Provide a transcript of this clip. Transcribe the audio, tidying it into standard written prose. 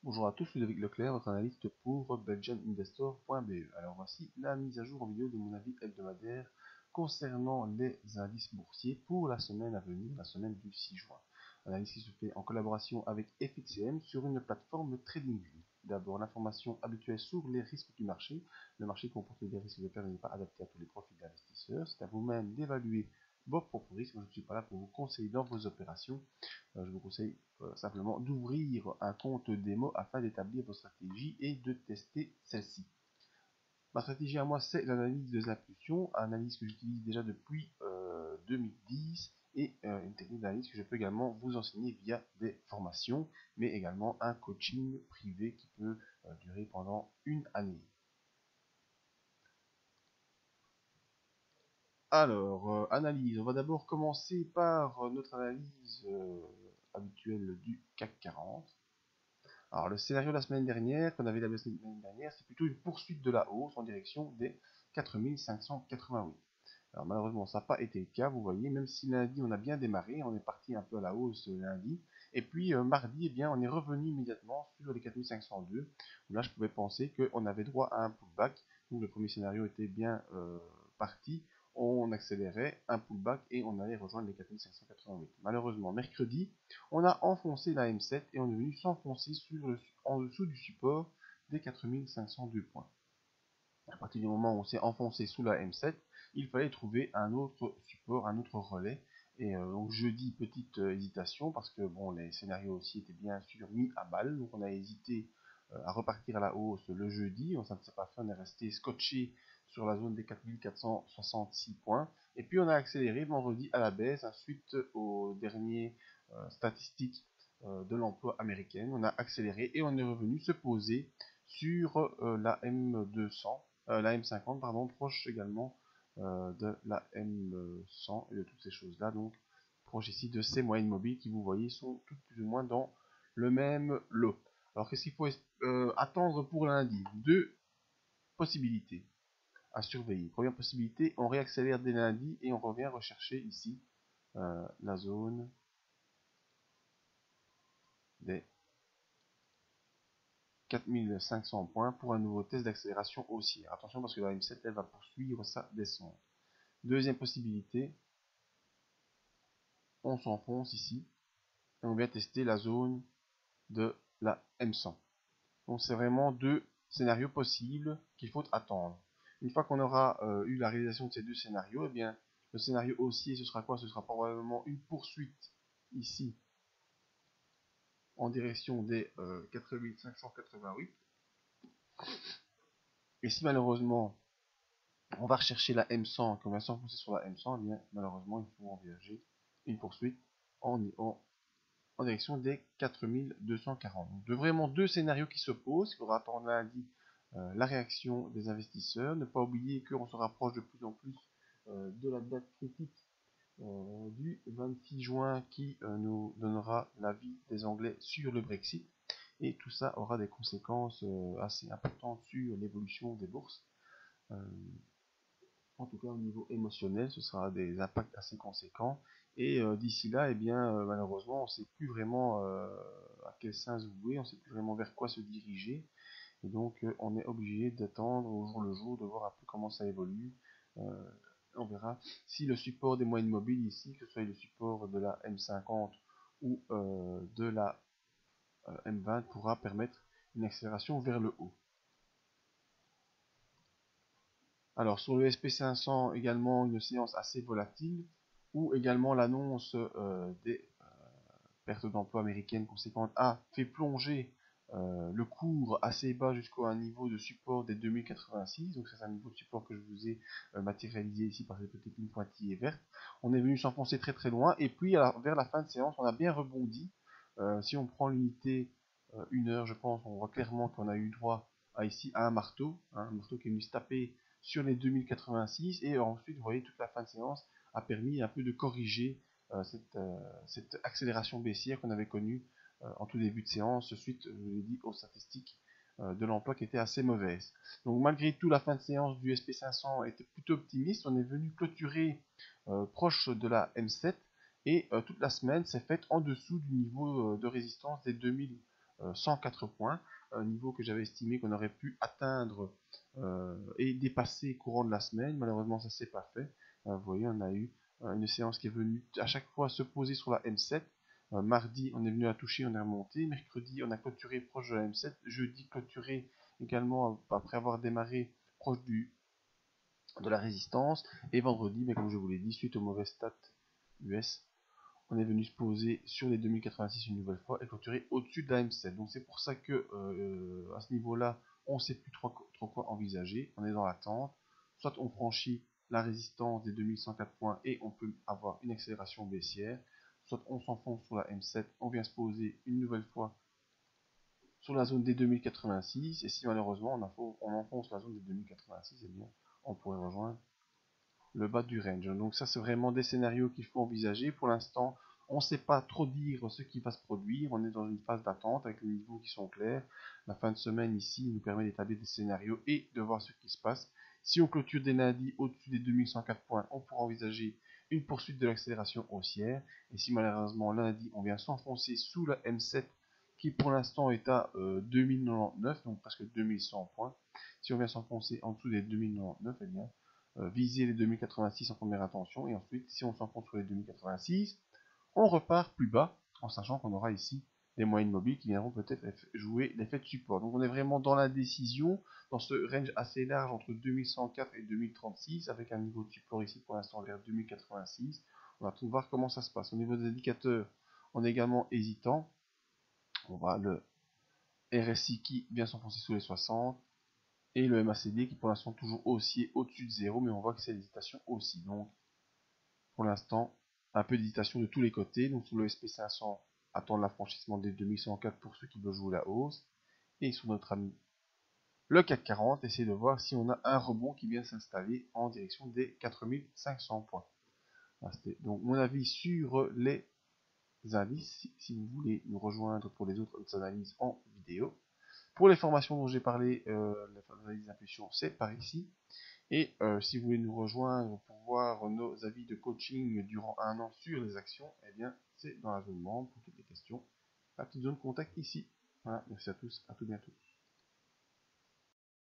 Bonjour à tous, je suis David Leclerc, votre analyste pour belgianinvestor.be. Alors voici la mise à jour en vidéo de mon avis hebdomadaire concernant les indices boursiers pour la semaine à venir, la semaine du 6 juin. Analyse qui se fait en collaboration avec FXCM sur une plateforme TradingView. D'abord, l'information habituelle sur les risques du marché. Le marché comporte des risques de perte et n'est pas adapté à tous les profils d'investisseurs. C'est à vous-même d'évaluer vos propres risques. Je ne suis pas là pour vous conseiller dans vos opérations. Je vous conseille simplement d'ouvrir un compte démo afin d'établir vos stratégies et de tester celle-ci. Ma stratégie à moi, c'est l'analyse des impulsions, analyse que j'utilise déjà depuis 2010 et une technique d'analyse que je peux également vous enseigner via des formations, mais également un coaching privé qui peut durer pendant une année. Alors, analyse, on va d'abord commencer par notre analyse habituelle du CAC 40. Alors, le scénario de la semaine dernière, qu'on avait établi la semaine dernière, c'est plutôt une poursuite de la hausse en direction des 4588. Alors, malheureusement, ça n'a pas été le cas, vous voyez, même si lundi, on a bien démarré, on est parti un peu à la hausse lundi. Et puis, mardi, eh bien, on est revenu immédiatement sur les 4502, où là, je pouvais penser qu'on avait droit à un pullback. Donc, le premier scénario était bien parti. On accélérait un pullback et on allait rejoindre les 4588. Malheureusement, mercredi, on a enfoncé la M7 et on est venu s'enfoncer en dessous du support des 4502 points. À partir du moment où on s'est enfoncé sous la M7, il fallait trouver un autre support, un autre relais. Et donc jeudi, petite hésitation parce que bon, les scénarios aussi étaient bien sûr mis à balle. Donc on a hésité à repartir à la hausse le jeudi. Ça ne s'est pas fait, on est resté scotché sur la zone des 4466 points. Et puis on a accéléré vendredi à la baisse suite aux dernières statistiques de l'emploi américaine. On a accéléré et on est revenu se poser sur la M200, la M50, pardon, proche également de la M100 et de toutes ces choses-là. Donc proche ici de ces moyennes mobiles qui, vous voyez, sont toutes plus ou moins dans le même lot. Alors qu'est-ce qu'il faut attendre pour lundi? Deux possibilités à surveiller. Première possibilité, on réaccélère dès lundi et on revient rechercher ici la zone des 4500 points pour un nouveau test d'accélération haussière. Attention parce que la M7 elle va poursuivre sa descente. Deuxième possibilité, on s'enfonce ici et on vient tester la zone de la M100. Donc c'est vraiment deux scénarios possibles qu'il faut attendre. Une fois qu'on aura eu la réalisation de ces deux scénarios, eh bien le scénario haussier ce sera quoi? Ce sera probablement une poursuite ici en direction des 4588. Et si malheureusement on va rechercher la M100, qu'on va s'enfoncer sur la M100, eh bien malheureusement il faut envisager une poursuite en direction des 4240. Donc, de vraiment deux scénarios qui s'opposent. Il faudra attendre lundi la réaction des investisseurs. Ne pas oublier qu'on se rapproche de plus en plus de la date critique du 26 juin qui nous donnera l'avis des Anglais sur le Brexit. Et tout ça aura des conséquences assez importantes sur l'évolution des bourses. En tout cas au niveau émotionnel, ce sera des impacts assez conséquents. Et d'ici là, eh bien, malheureusement, on ne sait plus vraiment à quel sens vouer, on ne sait plus vraiment vers quoi se diriger. Et donc, on est obligé d'attendre au jour le jour, de voir un peu comment ça évolue. On verra si le support des moyennes mobiles ici, que ce soit le support de la M50 ou de la M20, pourra permettre une accélération vers le haut. Alors sur le SP500 également une séance assez volatile où également l'annonce des pertes d'emploi américaines conséquentes a fait plonger le cours assez bas jusqu'à un niveau de support des 2086. Donc c'est un niveau de support que je vous ai matérialisé ici par cette petite ligne pointillée verte. On est venu s'enfoncer très très loin et puis vers la fin de séance on a bien rebondi. Si on prend l'unité 1 heure, je pense, on voit clairement qu'on a eu droit à ici à un marteau qui est venu se taper sur les 2086 et ensuite vous voyez toute la fin de séance a permis un peu de corriger cette accélération baissière qu'on avait connue en tout début de séance suite, je vous l'ai dit, aux statistiques de l'emploi qui étaient assez mauvaises. Donc malgré tout, la fin de séance du SP500 était plutôt optimiste. On est venu clôturer proche de la M7 et toute la semaine s'est faite en dessous du niveau de résistance des 2000 104 points, un niveau que j'avais estimé qu'on aurait pu atteindre et dépasser courant de la semaine. Malheureusement, ça s'est pas fait. Vous voyez, on a eu une séance qui est venue à chaque fois se poser sur la M7. Mardi, on est venu la toucher, on est remonté. Mercredi, on a clôturé proche de la M7. Jeudi, clôturé également après avoir démarré proche de la résistance. Et vendredi, mais comme je vous l'ai dit, suite aux mauvaises stats US, on est venu se poser sur les 2086 une nouvelle fois et clôturer au-dessus de la M7. Donc c'est pour ça que à ce niveau-là, on ne sait plus trop quoi envisager. On est dans l'attente. Soit on franchit la résistance des 2104 points et on peut avoir une accélération baissière. Soit on s'enfonce sur la M7, on vient se poser une nouvelle fois sur la zone des 2086. Et si malheureusement on enfonce la zone des 2086, eh bien on pourrait rejoindre le bas du range. Donc ça c'est vraiment des scénarios qu'il faut envisager. Pour l'instant, on ne sait pas trop dire ce qui va se produire. On est dans une phase d'attente avec les niveaux qui sont clairs. La fin de semaine ici nous permet d'établir des scénarios et de voir ce qui se passe. Si on clôture des lundis au-dessus des 2104 points, on pourra envisager une poursuite de l'accélération haussière. Et si malheureusement lundi on vient s'enfoncer sous la M7 qui pour l'instant est à 2099, donc presque 2100 points. Si on vient s'enfoncer en dessous des 2099, eh bien viser les 2086 en première intention, et ensuite, si on s'enfonce sur les 2086, on repart plus bas, en sachant qu'on aura ici des moyennes mobiles qui viendront peut-être jouer l'effet de support. Donc on est vraiment dans l'indécision, dans ce range assez large entre 2104 et 2036, avec un niveau de support ici pour l'instant vers 2086. On va tout voir comment ça se passe. Au niveau des indicateurs, on est également hésitant. On va le RSI qui vient s'enfoncer sous les 60, et le MACD qui pour l'instant toujours haussier au-dessus de 0, mais on voit que c'est l'hésitation aussi. Donc pour l'instant, un peu d'hésitation de tous les côtés. Donc sur le SP500, attendre l'affranchissement des 2104 pour ceux qui veulent jouer la hausse. Et sur notre ami le CAC 40, essayer de voir si on a un rebond qui vient s'installer en direction des 4500 points. Voilà, c'était donc mon avis sur les indices. Si vous voulez nous rejoindre pour les autres analyses en vidéo. Pour les formations dont j'ai parlé, l'analyse d'impulsion, c'est par ici. Et si vous voulez nous rejoindre pour voir nos avis de coaching durant un an sur les actions, eh bien c'est dans la zone membre pour toutes les questions. La petite zone contact ici. Voilà, merci à tous, à tout bientôt.